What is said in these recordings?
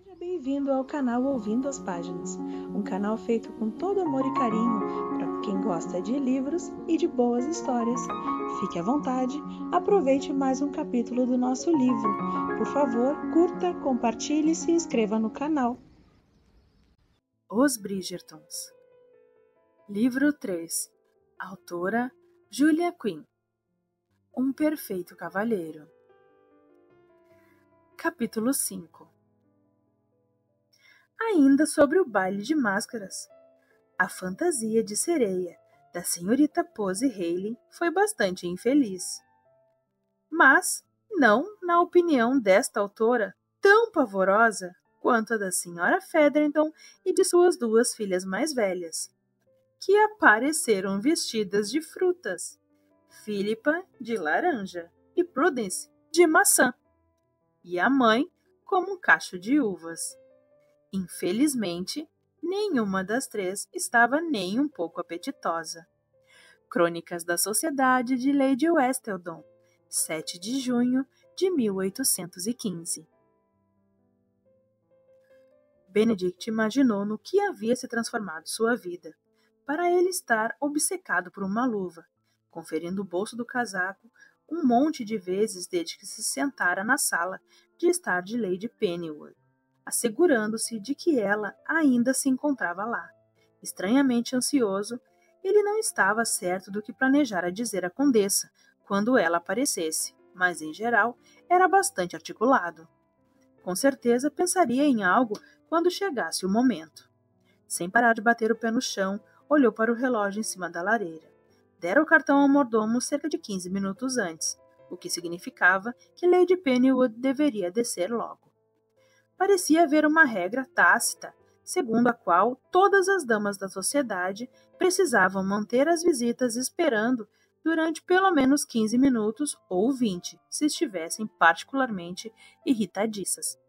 Seja bem-vindo ao canal Ouvindo as Páginas, um canal feito com todo amor e carinho para quem gosta de livros e de boas histórias. Fique à vontade, aproveite mais um capítulo do nosso livro. Por favor, curta, compartilhe e se inscreva no canal. Os Bridgertons. Livro 3. Autora Julia Quinn. Um perfeito cavalheiro. Capítulo 5. Ainda sobre o baile de máscaras. A fantasia de sereia da senhorita Posy Haley foi bastante infeliz. Mas não na opinião desta autora tão pavorosa quanto a da senhora Featherington e de suas duas filhas mais velhas, que apareceram vestidas de frutas, Philippa de laranja e Prudence de maçã, e a mãe como um cacho de uvas. Infelizmente, nenhuma das três estava nem um pouco apetitosa. Crônicas da Sociedade de Lady Westeldon, 7 de junho de 1815. Benedict imaginou no que havia se transformado sua vida, para ele estar obcecado por uma luva, conferindo o bolso do casaco um monte de vezes desde que se sentara na sala de estar de Lady Pennywood, assegurando-se de que ela ainda se encontrava lá. Estranhamente ansioso, ele não estava certo do que planejara dizer à condessa quando ela aparecesse, mas, em geral, era bastante articulado. Com certeza pensaria em algo quando chegasse o momento. Sem parar de bater o pé no chão, olhou para o relógio em cima da lareira. Dera o cartão ao mordomo cerca de 15 minutos antes, o que significava que Lady Pennywood deveria descer logo. Parecia haver uma regra tácita, segundo a qual todas as damas da sociedade precisavam manter as visitas esperando durante pelo menos 15 minutos ou 20, se estivessem particularmente irritadiças.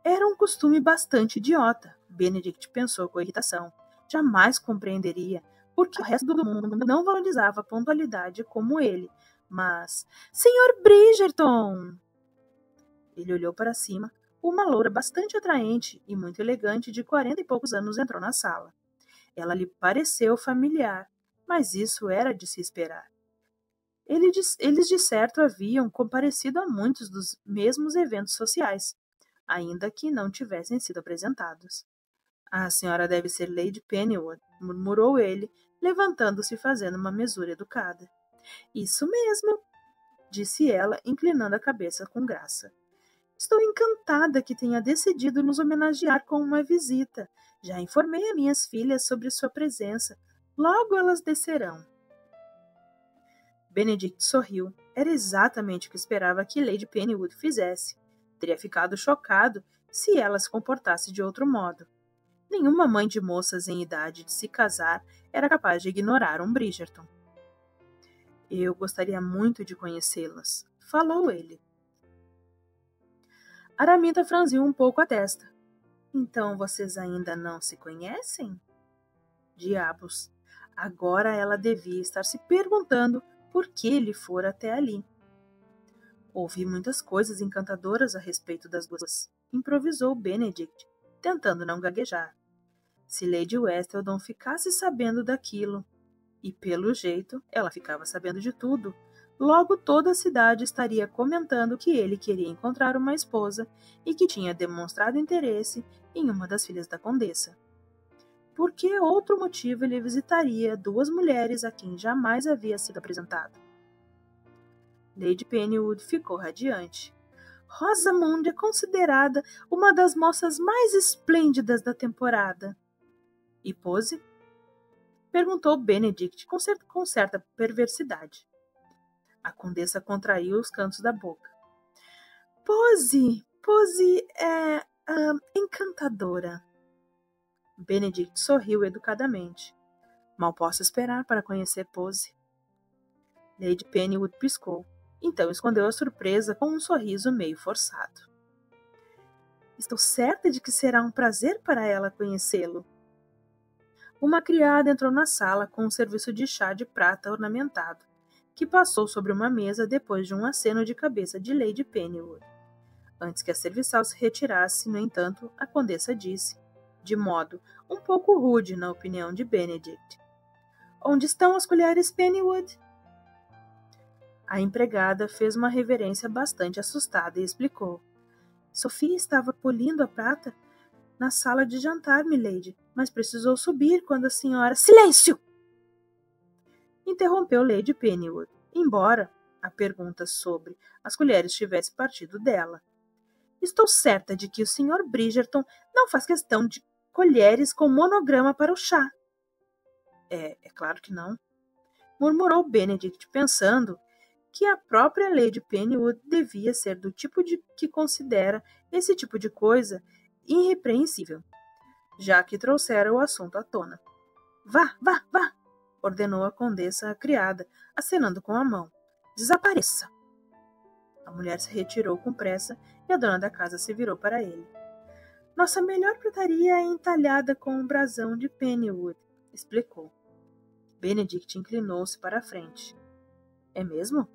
Era um costume bastante idiota, Benedict pensou com irritação. Jamais compreenderia porque o resto do mundo não valorizava a pontualidade como ele. Mas, Sr. Bridgerton! Ele olhou para cima. Uma loura bastante atraente e muito elegante de 40 e poucos anos entrou na sala. Ela lhe pareceu familiar, mas isso era de se esperar. Eles de certo haviam comparecido a muitos dos mesmos eventos sociais, ainda que não tivessem sido apresentados. A senhora deve ser Lady Pennywood, murmurou ele, levantando-se e fazendo uma mesura educada. Isso mesmo, disse ela, inclinando a cabeça com graça. Estou encantada que tenha decidido nos homenagear com uma visita. Já informei a minhas filhas sobre sua presença. Logo elas descerão. Benedict sorriu. Era exatamente o que esperava que Lady Pennywood fizesse. Teria ficado chocado se ela se comportasse de outro modo. Nenhuma mãe de moças em idade de se casar era capaz de ignorar um Bridgerton. Eu gostaria muito de conhecê-las, falou ele. Araminta franziu um pouco a testa. Então vocês ainda não se conhecem? Diabos! Agora ela devia estar se perguntando por que ele fora até ali. Ouvi muitas coisas encantadoras a respeito das duas, improvisou Benedict, tentando não gaguejar. Se Lady Westeldon ficasse sabendo daquilo, e pelo jeito ela ficava sabendo de tudo, logo toda a cidade estaria comentando que ele queria encontrar uma esposa e que tinha demonstrado interesse em uma das filhas da condessa. Por que outro motivo ele visitaria duas mulheres a quem jamais havia sido apresentado? Lady Pennywood ficou radiante. Rosamund é considerada uma das moças mais esplêndidas da temporada. E Posy? Perguntou Benedict com certa perversidade. A condessa contraiu os cantos da boca. Posy é encantadora. Benedict sorriu educadamente. Mal posso esperar para conhecer Posy. Lady Pennywood piscou. Então escondeu a surpresa com um sorriso meio forçado. Estou certa de que será um prazer para ela conhecê-lo. Uma criada entrou na sala com um serviço de chá de prata ornamentado, que passou sobre uma mesa depois de um aceno de cabeça de Lady Pennywood. Antes que a serviçal se retirasse, no entanto, a condessa disse, de modo um pouco rude na opinião de Benedict: "Onde estão as colheres, Pennywood?" A empregada fez uma reverência bastante assustada e explicou: "Sophie estava polindo a prata na sala de jantar, milady, mas precisou subir quando a senhora—" "Silêncio!" interrompeu Lady Pennywood, embora a pergunta sobre as colheres tivesse partido dela. "Estou certa de que o Sr. Bridgerton não faz questão de colheres com monograma para o chá." É claro que não, murmurou Benedict, pensando que a própria Lady Pennywood devia ser do tipo de que considera esse tipo de coisa irrepreensível, já que trouxera o assunto à tona. "Vá, vá, vá!" ordenou a condessa à criada, acenando com a mão. "Desapareça!" A mulher se retirou com pressa e a dona da casa se virou para ele. "Nossa melhor prataria é entalhada com um brasão de Pennywood", explicou. Benedict inclinou-se para a frente. "É mesmo?"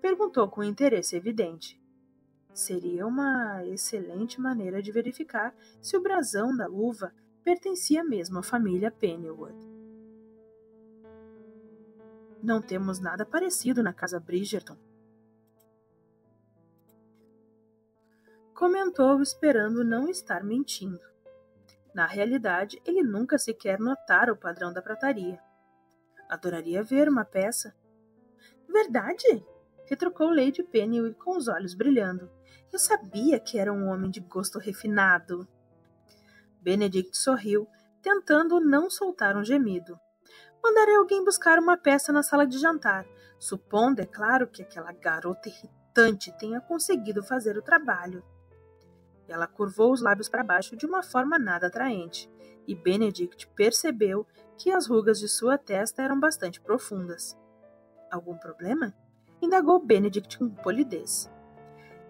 perguntou com interesse evidente. Seria uma excelente maneira de verificar se o brasão da luva pertencia mesmo à família Pennywood. "Não temos nada parecido na casa Bridgerton", comentou, esperando não estar mentindo. Na realidade, ele nunca sequer notara o padrão da prataria. "Adoraria ver uma peça." "Verdade?" retrucou Lady Pennywood com os olhos brilhando. "Eu sabia que era um homem de gosto refinado." Benedict sorriu, tentando não soltar um gemido. "Mandarei alguém buscar uma peça na sala de jantar, supondo, é claro, que aquela garota irritante tenha conseguido fazer o trabalho." Ela curvou os lábios para baixo de uma forma nada atraente, e Benedict percebeu que as rugas de sua testa eram bastante profundas. "Algum problema?" indagou Benedict com polidez.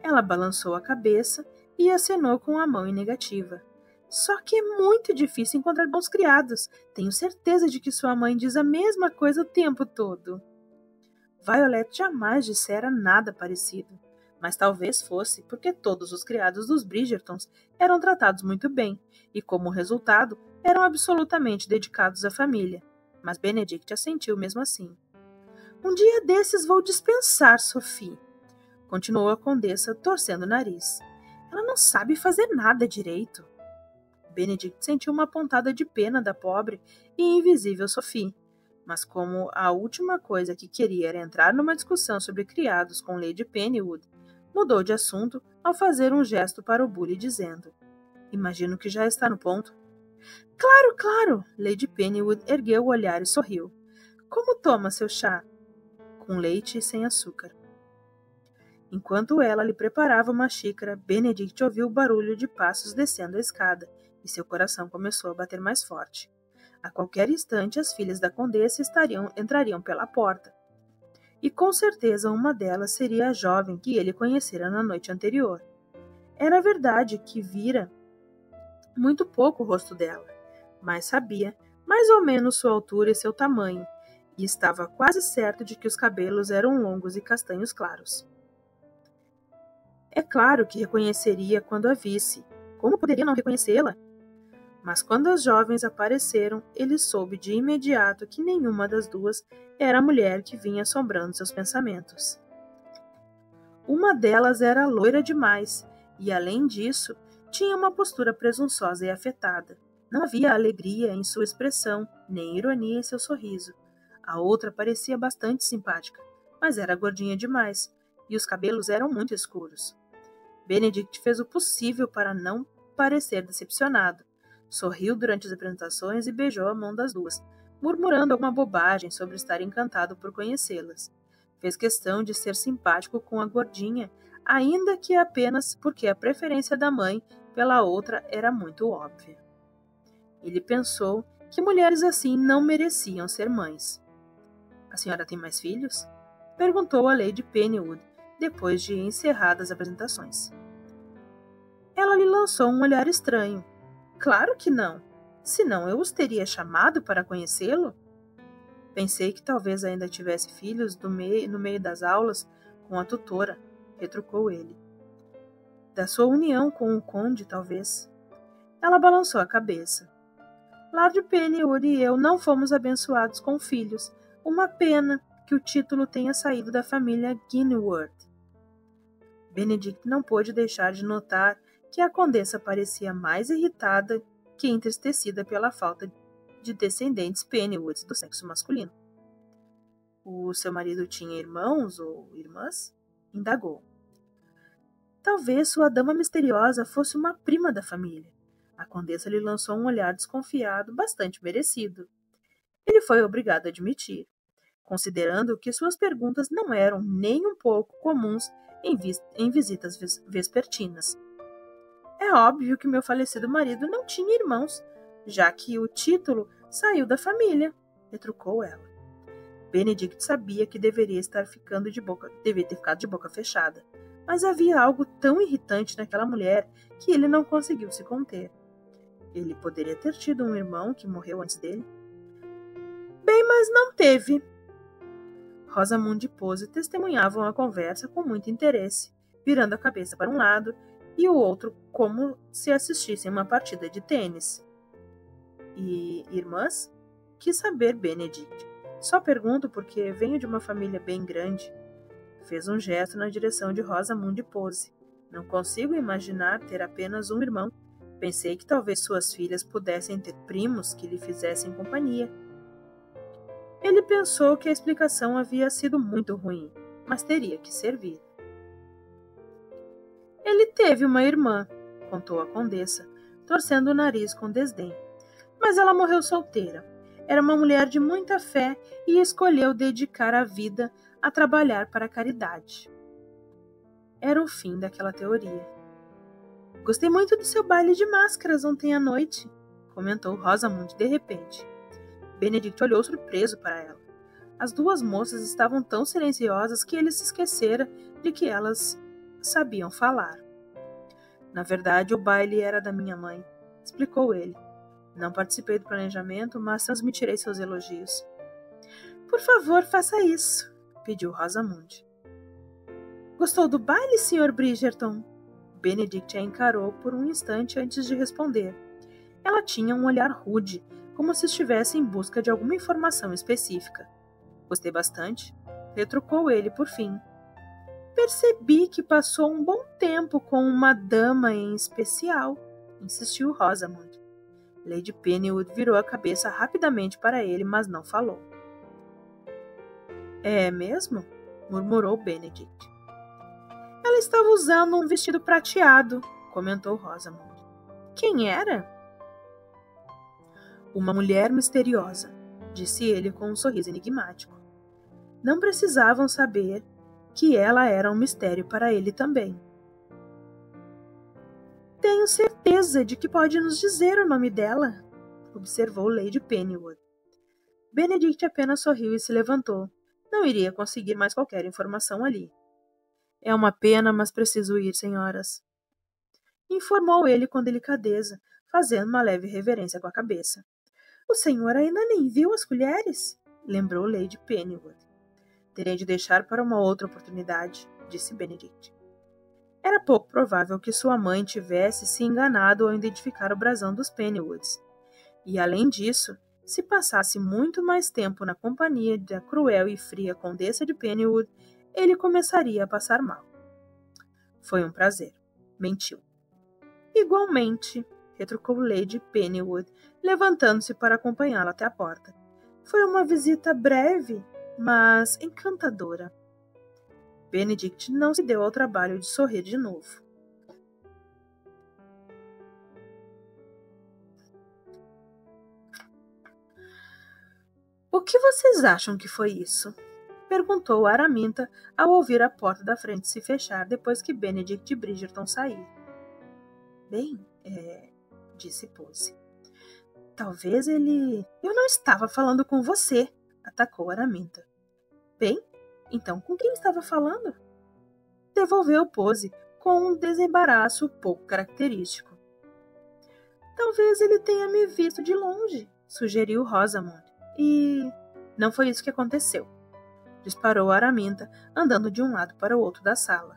Ela balançou a cabeça e acenou com a mão em negativa. "Só que é muito difícil encontrar bons criados. Tenho certeza de que sua mãe diz a mesma coisa o tempo todo." Violet jamais dissera nada parecido, mas talvez fosse porque todos os criados dos Bridgertons eram tratados muito bem e, como resultado, eram absolutamente dedicados à família. Mas Benedict assentiu mesmo assim. "Um dia desses vou dispensar Sophie", continuou a condessa, torcendo o nariz. "Ela não sabe fazer nada direito." Benedict sentiu uma pontada de pena da pobre e invisível Sophie, mas como a última coisa que queria era entrar numa discussão sobre criados com Lady Pennywood, mudou de assunto ao fazer um gesto para o bully, dizendo: "Imagino que já está no ponto." "Claro, claro!" Lady Pennywood ergueu o olhar e sorriu. "Como toma seu chá?" "Com leite e sem açúcar." Enquanto ela lhe preparava uma xícara, Benedict ouviu o barulho de passos descendo a escada, e seu coração começou a bater mais forte. A qualquer instante, as filhas da condessa entrariam pela porta. E com certeza uma delas seria a jovem que ele conhecera na noite anterior. Era verdade que vira muito pouco o rosto dela, mas sabia mais ou menos sua altura e seu tamanho, e estava quase certo de que os cabelos eram longos e castanhos claros. É claro que reconheceria quando a visse. Como poderia não reconhecê-la? Mas quando as jovens apareceram, ele soube de imediato que nenhuma das duas era a mulher que vinha assombrando seus pensamentos. Uma delas era loira demais, e além disso, tinha uma postura presunçosa e afetada. Não havia alegria em sua expressão, nem ironia em seu sorriso. A outra parecia bastante simpática, mas era gordinha demais, e os cabelos eram muito escuros. Benedict fez o possível para não parecer decepcionado. Sorriu durante as apresentações e beijou a mão das duas, murmurando alguma bobagem sobre estar encantado por conhecê-las. Fez questão de ser simpático com a gordinha, ainda que apenas porque a preferência da mãe pela outra era muito óbvia. Ele pensou que mulheres assim não mereciam ser mães. "A senhora tem mais filhos?" perguntou a Lady Pennywood, depois de encerradas as apresentações. Ela lhe lançou um olhar estranho. "Claro que não. Senão eu os teria chamado para conhecê-lo?" "Pensei que talvez ainda tivesse filhos no meio das aulas com a tutora", retrucou ele. Da sua união com o conde, talvez. Ela balançou a cabeça. Lord Pennywood e eu não fomos abençoados com filhos. Uma pena que o título tenha saído da família Ginnyworth. Benedict não pôde deixar de notar que a condessa parecia mais irritada que entristecida pela falta de descendentes Pennywoods do sexo masculino. O seu marido tinha irmãos ou irmãs? Indagou. Talvez sua dama misteriosa fosse uma prima da família. A condessa lhe lançou um olhar desconfiado, bastante merecido. Ele foi obrigado a admitir, considerando que suas perguntas não eram nem um pouco comuns em visitas vespertinas. É óbvio que meu falecido marido não tinha irmãos, já que o título saiu da família, retrucou ela. Benedict sabia que deveria ter ficado de boca fechada, mas havia algo tão irritante naquela mulher que ele não conseguiu se conter. Ele poderia ter tido um irmão que morreu antes dele? Bem, mas não teve. Rosamund e Pose testemunhavam a conversa com muito interesse, virando a cabeça para um lado e o outro como se assistissem uma partida de tênis. E irmãs? Quis saber Benedict. Só pergunto porque venho de uma família bem grande. Fez um gesto na direção de Rosamund e Pose. Não consigo imaginar ter apenas um irmão. Pensei que talvez suas filhas pudessem ter primos que lhe fizessem companhia. Ele pensou que a explicação havia sido muito ruim, mas teria que servir. Ele teve uma irmã, contou a condessa, torcendo o nariz com desdém. Mas ela morreu solteira. Era uma mulher de muita fé e escolheu dedicar a vida a trabalhar para a caridade. Era o fim daquela teoria. Gostei muito do seu baile de máscaras ontem à noite, comentou Rosamund de repente. Benedict olhou surpreso para ela. As duas moças estavam tão silenciosas que ele se esquecera de que elas sabiam falar. Na verdade, o baile era da minha mãe, explicou ele. Não participei do planejamento, mas transmitirei seus elogios. Por favor, faça isso, pediu Rosamund. Gostou do baile, Sr. Bridgerton? Benedict a encarou por um instante antes de responder. Ela tinha um olhar rude, como se estivesse em busca de alguma informação específica. Gostei bastante, retrucou ele por fim. Percebi que passou um bom tempo com uma dama em especial, insistiu Rosamund. Lady Pennywood virou a cabeça rapidamente para ele, mas não falou. É mesmo? Murmurou Benedict. Ela estava usando um vestido prateado, comentou Rosamund. Quem era? Uma mulher misteriosa, disse ele com um sorriso enigmático. Não precisavam saber que ela era um mistério para ele também. Tenho certeza de que pode nos dizer o nome dela, observou Lady Pennywood. Benedict apenas sorriu e se levantou. Não iria conseguir mais qualquer informação ali. É uma pena, mas preciso ir, senhoras. Informou ele com delicadeza, fazendo uma leve reverência com a cabeça. O senhor ainda nem viu as colheres? Lembrou Lady Pennywood. Terei de deixar para uma outra oportunidade, disse Benedict. Era pouco provável que sua mãe tivesse se enganado ao identificar o brasão dos Pennywoods. E, além disso, se passasse muito mais tempo na companhia da cruel e fria condessa de Pennywood, ele começaria a passar mal. Foi um prazer. Mentiu. Igualmente, retrucou Lady Pennywood, levantando-se para acompanhá-la até a porta. Foi uma visita breve, mas encantadora. Benedict não se deu ao trabalho de sorrir de novo. O que vocês acham que foi isso? Perguntou Araminta ao ouvir a porta da frente se fechar depois que Benedict e Bridgerton saíram. Bem, disse Pose. Talvez ele... Eu não estava falando com você, atacou Araminta. Bem, então com quem estava falando? Devolveu Pose com um desembaraço pouco característico. Talvez ele tenha me visto de longe, sugeriu Rosamund. E não foi isso que aconteceu. Disparou Araminta, andando de um lado para o outro da sala.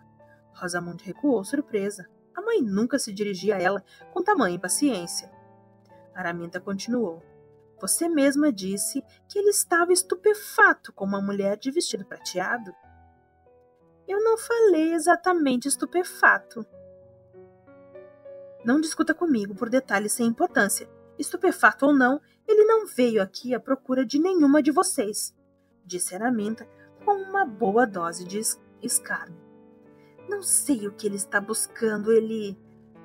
Rosamund recuou surpresa. A mãe nunca se dirigia a ela com tamanha impaciência. Araminta continuou. Você mesma disse que ele estava estupefato com uma mulher de vestido prateado. Eu não falei exatamente estupefato. Não discuta comigo por detalhes sem importância. Estupefato ou não, ele não veio aqui à procura de nenhuma de vocês, disse Araminta com uma boa dose de escárnio. Não sei o que ele está buscando, ele...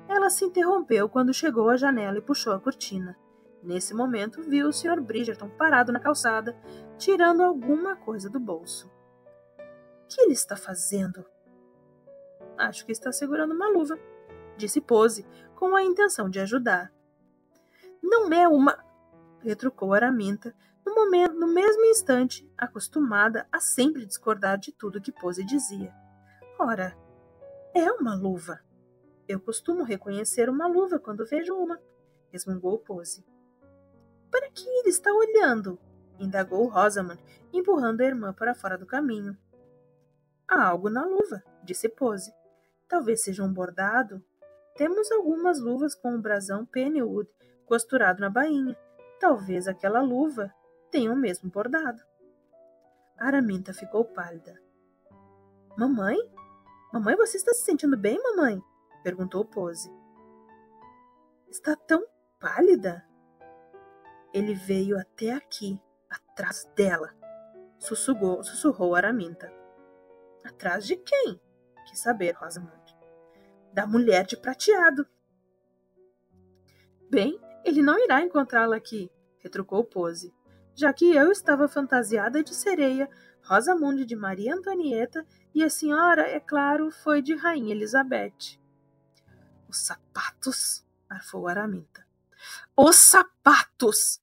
Ela se interrompeu quando chegou à janela e puxou a cortina. Nesse momento, viu o Sr. Bridgerton parado na calçada, tirando alguma coisa do bolso. O que ele está fazendo? Acho que está segurando uma luva, disse Pose, com a intenção de ajudar. Não é uma... retrucou Araminta, no mesmo instante, acostumada a sempre discordar de tudo que Pose dizia. Ora, é uma luva. Eu costumo reconhecer uma luva quando vejo uma, resmungou Pose. Para que ele está olhando? Indagou Rosamond, empurrando a irmã para fora do caminho. Há algo na luva, disse Pose. Talvez seja um bordado. Temos algumas luvas com o brasão Pennywood costurado na bainha. Talvez aquela luva tenha o mesmo bordado. Araminta ficou pálida. Mamãe? Mamãe, você está se sentindo bem, mamãe? Perguntou Pose. Está tão pálida? Ele veio até aqui, atrás dela, sussurrou Araminta. Atrás de quem? Quis saber Rosamond. Da mulher de prateado. Bem, ele não irá encontrá-la aqui, retrucou Pose, já que eu estava fantasiada de sereia, Rosamond de Maria Antonieta e a senhora, é claro, foi de Rainha Elizabeth. Os sapatos, arfou Araminta. Os sapatos!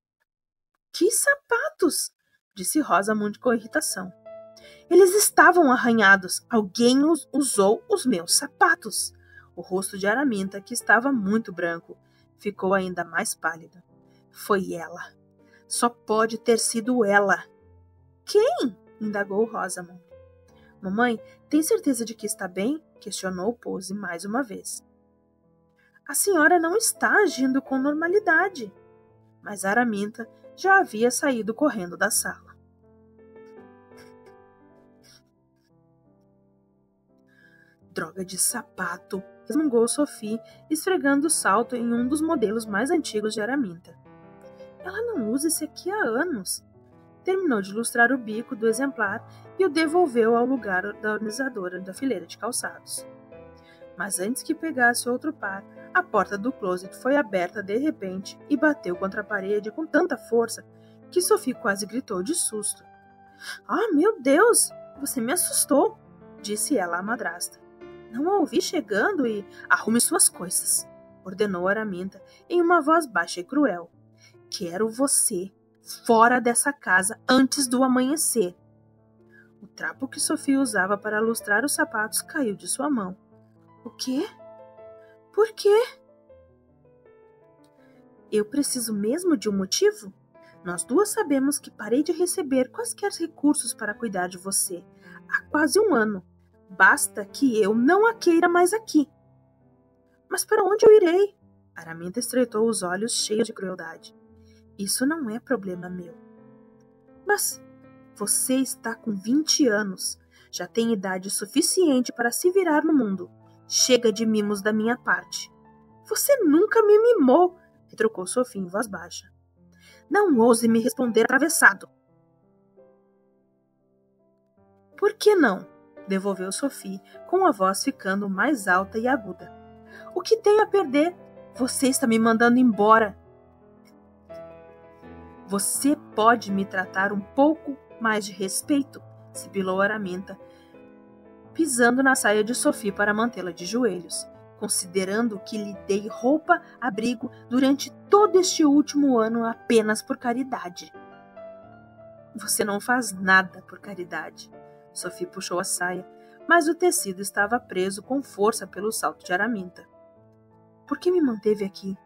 Que sapatos? Disse Rosamond com irritação. Eles estavam arranhados. Alguém usou os meus sapatos. O rosto de Araminta, que estava muito branco, ficou ainda mais pálido. Foi ela. Só pode ter sido ela. Quem? Indagou Rosamond. Mamãe, tem certeza de que está bem? Questionou Pose mais uma vez. A senhora não está agindo com normalidade. Mas Araminta já havia saído correndo da sala. Droga de sapato, resmungou Sophie, esfregando o salto em um dos modelos mais antigos de Araminta. Ela não usa esse aqui há anos. Terminou de lustrar o bico do exemplar e o devolveu ao lugar da organizadora da fileira de calçados. Mas antes que pegasse outro par, a porta do closet foi aberta de repente e bateu contra a parede com tanta força que Sophie quase gritou de susto. — Ah, meu Deus! Você me assustou! Disse ela à madrasta. — Não a ouvi chegando e arrume suas coisas! Ordenou Araminta em uma voz baixa e cruel. — Quero você fora dessa casa antes do amanhecer! O trapo que Sophie usava para lustrar os sapatos caiu de sua mão. — O quê? Por quê? Eu preciso mesmo de um motivo? Nós duas sabemos que parei de receber quaisquer recursos para cuidar de você há quase um ano. Basta que eu não a queira mais aqui. Mas para onde eu irei? Araminta estreitou os olhos cheios de crueldade. Isso não é problema meu. Mas você está com 20 anos. Já tem idade suficiente para se virar no mundo. Chega de mimos da minha parte. Você nunca me mimou, retrucou Sophie em voz baixa. Não ouse me responder atravessado. Por que não? Devolveu Sophie, com a voz ficando mais alta e aguda. O que tenho a perder? Você está me mandando embora. Você pode me tratar um pouco mais de respeito? Sibilou Araminta, pisando na saia de Sophie para mantê-la de joelhos, considerando que lhe dei roupa, abrigo durante todo este último ano apenas por caridade. Você não faz nada por caridade. Sophie puxou a saia, mas o tecido estava preso com força pelo salto de Araminta. Por que me manteve aqui?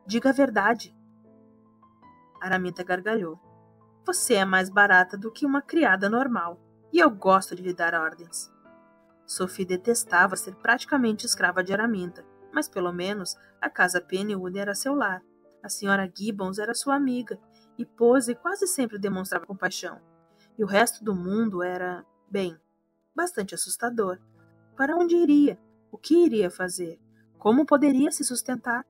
Diga a verdade. Araminta gargalhou. Você é mais barata do que uma criada normal, e eu gosto de lhe dar ordens. Sophie detestava ser praticamente escrava de Araminta, mas pelo menos a casa Pennywood era seu lar. A senhora Gibbons era sua amiga, e Pose quase sempre demonstrava compaixão. E o resto do mundo era, bem, bastante assustador. Para onde iria? O que iria fazer? Como poderia se sustentar?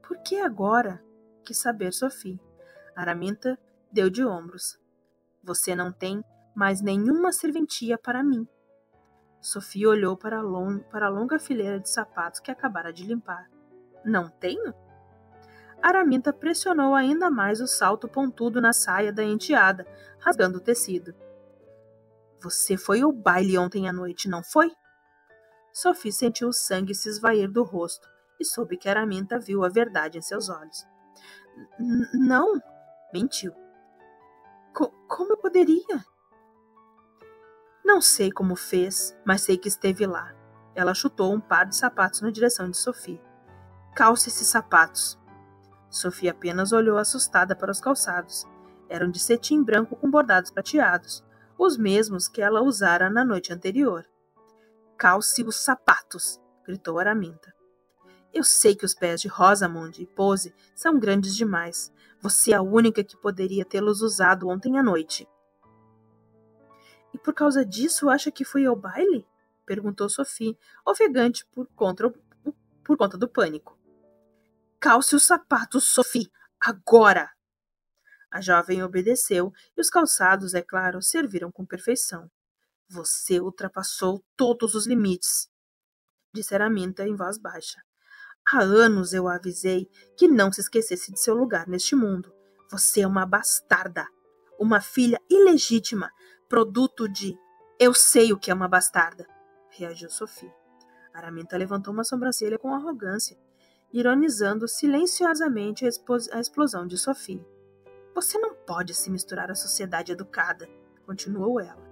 Por que agora? Quis saber Sophie. Araminta deu de ombros. Você não tem mais nenhuma serventia para mim. Sophie olhou para a longa fileira de sapatos que acabara de limpar. Não tenho? Araminta pressionou ainda mais o salto pontudo na saia da enteada, rasgando o tecido. Você foi ao baile ontem à noite, não foi? Sophie sentiu o sangue se esvair do rosto e soube que Araminta viu a verdade em seus olhos. Não, mentiu. Como eu poderia? Não sei como fez, mas sei que esteve lá. Ela chutou um par de sapatos na direção de Sophie. Calce esses sapatos. Sophie apenas olhou assustada para os calçados. Eram de cetim branco com bordados prateados, os mesmos que ela usara na noite anterior. Calce os sapatos, gritou Araminta. Eu sei que os pés de Rosamond e Pose são grandes demais. Você é a única que poderia tê-los usado ontem à noite. E por causa disso acha que fui ao baile? Perguntou Sophie, ofegante por conta do pânico. Calce os sapatos, Sophie, agora! A jovem obedeceu e os calçados, é claro, serviram com perfeição. Você ultrapassou todos os limites, disse Araminta em voz baixa. Há anos eu a avisei que não se esquecesse de seu lugar neste mundo. Você é uma bastarda, uma filha ilegítima, produto de... Eu sei o que é uma bastarda, reagiu Sophie. Araminta levantou uma sobrancelha com arrogância, ironizando silenciosamente a explosão de Sophie. Você não pode se misturar à sociedade educada, continuou ela.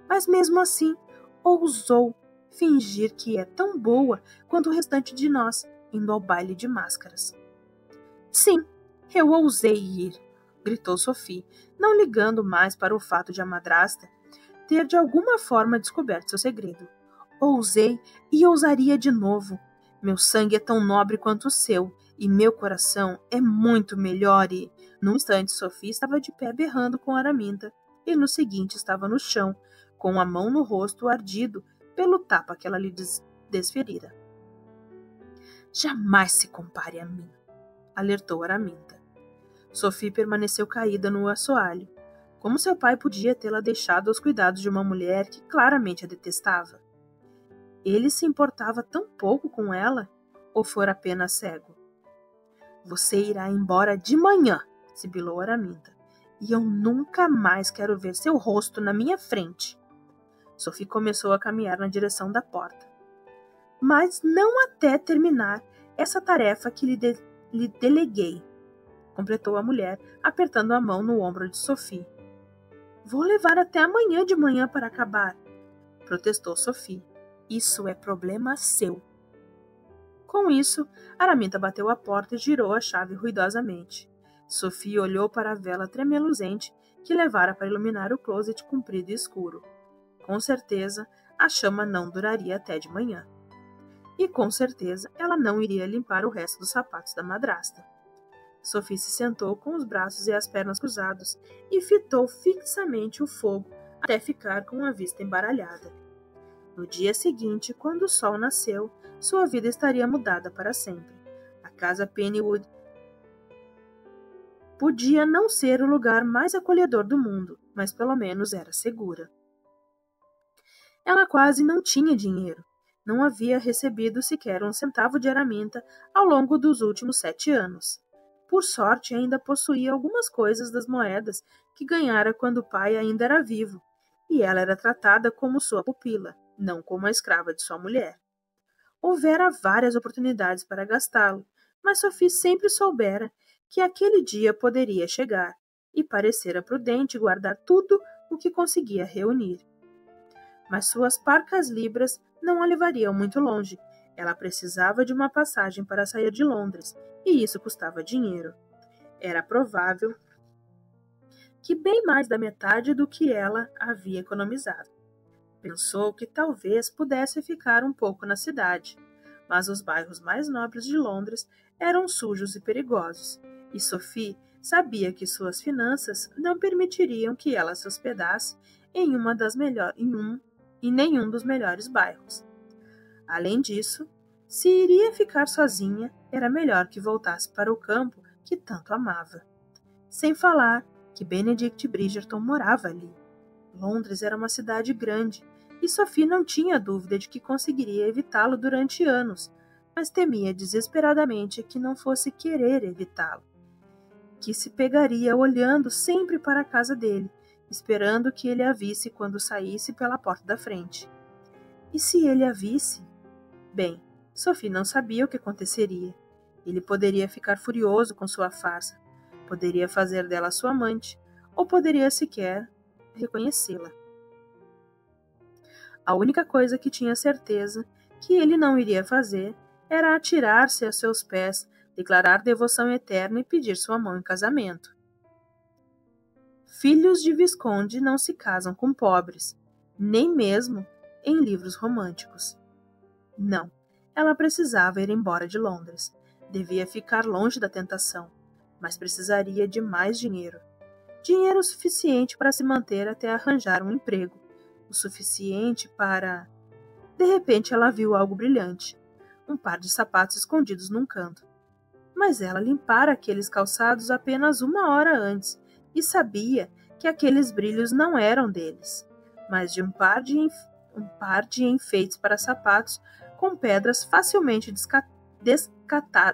Mas mesmo assim, ousou fingir que é tão boa quanto o restante de nós, indo ao baile de máscaras. Sim, eu ousei ir, gritou Sophie, não ligando mais para o fato de a madrasta ter de alguma forma descoberto seu segredo. Ousei e ousaria de novo. Meu sangue é tão nobre quanto o seu, e meu coração é muito melhor e... Num instante, Sophie estava de pé berrando com Araminta, e no seguinte estava no chão, com a mão no rosto ardido pelo tapa que ela lhe desferira. Jamais se compare a mim, alertou Araminta. Sophie permaneceu caída no assoalho. Como seu pai podia tê-la deixado aos cuidados de uma mulher que claramente a detestava? Ele se importava tão pouco com ela, ou fora apenas cego? Você irá embora de manhã, sibilou Araminta, e eu nunca mais quero ver seu rosto na minha frente. Sophie começou a caminhar na direção da porta. Mas não até terminar essa tarefa que lhe deleguei, completou a mulher, apertando a mão no ombro de Sophie. Vou levar até amanhã de manhã para acabar, protestou Sophie. Isso é problema seu. Com isso, Araminta bateu a porta e girou a chave ruidosamente. Sophie olhou para a vela tremeluzente que levara para iluminar o closet comprido e escuro. Com certeza, a chama não duraria até de manhã. E com certeza, ela não iria limpar o resto dos sapatos da madrasta. Sophie se sentou com os braços e as pernas cruzados e fitou fixamente o fogo até ficar com a vista embaralhada. No dia seguinte, quando o sol nasceu, sua vida estaria mudada para sempre. A casa Pennywood podia não ser o lugar mais acolhedor do mundo, mas pelo menos era segura. Ela quase não tinha dinheiro. Não havia recebido sequer um centavo de Araminta ao longo dos últimos 7 anos. Por sorte, ainda possuía algumas coisas das moedas que ganhara quando o pai ainda era vivo, e ela era tratada como sua pupila, não como a escrava de sua mulher. Houvera várias oportunidades para gastá-lo, mas Sophie sempre soubera que aquele dia poderia chegar, e parecera prudente guardar tudo o que conseguia reunir. Mas suas parcas libras não a levariam muito longe. Ela precisava de uma passagem para sair de Londres, e isso custava dinheiro. Era provável que bem mais da metade do que ela havia economizado. Pensou que talvez pudesse ficar um pouco na cidade. mas os bairros mais nobres de Londres eram sujos e perigosos, e Sophie sabia que suas finanças não permitiriam que ela se hospedasse em nenhum dos melhores bairros. Além disso, se iria ficar sozinha, era melhor que voltasse para o campo que tanto amava. Sem falar que Benedict Bridgerton morava ali. Londres era uma cidade grande, e Sophie não tinha dúvida de que conseguiria evitá-lo durante anos, mas temia desesperadamente que não fosse querer evitá-lo, que se pegaria olhando sempre para a casa dele, esperando que ele a visse quando saísse pela porta da frente. E se ele a visse? Bem, Sophie não sabia o que aconteceria. Ele poderia ficar furioso com sua farsa, poderia fazer dela sua amante, ou poderia sequer reconhecê-la. A única coisa que tinha certeza que ele não iria fazer era atirar-se a seus pés, declarar devoção eterna e pedir sua mão em casamento. Filhos de visconde não se casam com pobres, nem mesmo em livros românticos. Não, ela precisava ir embora de Londres. Devia ficar longe da tentação, mas precisaria de mais dinheiro. Dinheiro suficiente para se manter até arranjar um emprego. O suficiente para... De repente ela viu algo brilhante. Um par de sapatos escondidos num canto. Mas ela limpara aqueles calçados apenas 1 hora antes e sabia que aqueles brilhos não eram deles, mas de um par de enfeites para sapatos com pedras facilmente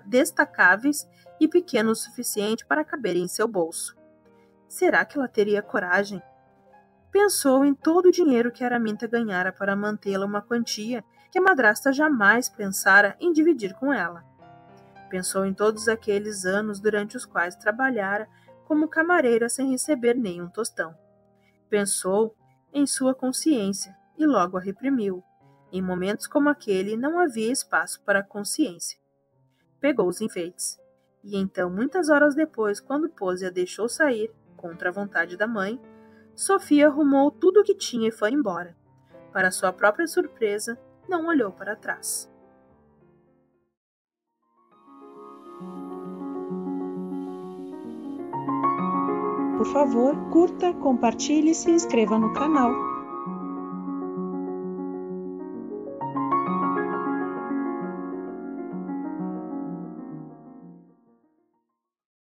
destacáveis e pequenos o suficiente para caberem em seu bolso. Será que ela teria coragem? Pensou em todo o dinheiro que Araminta ganhara para mantê-la, uma quantia que a madrasta jamais pensara em dividir com ela. Pensou em todos aqueles anos durante os quais trabalhara como camareira sem receber nenhum tostão. Pensou em sua consciência e logo a reprimiu. Em momentos como aquele não havia espaço para a consciência. Pegou os enfeites. E então, muitas horas depois, quando Pose a deixou sair, contra a vontade da mãe, Sofia arrumou tudo o que tinha e foi embora. Para sua própria surpresa, não olhou para trás. Por favor, curta, compartilhe e se inscreva no canal.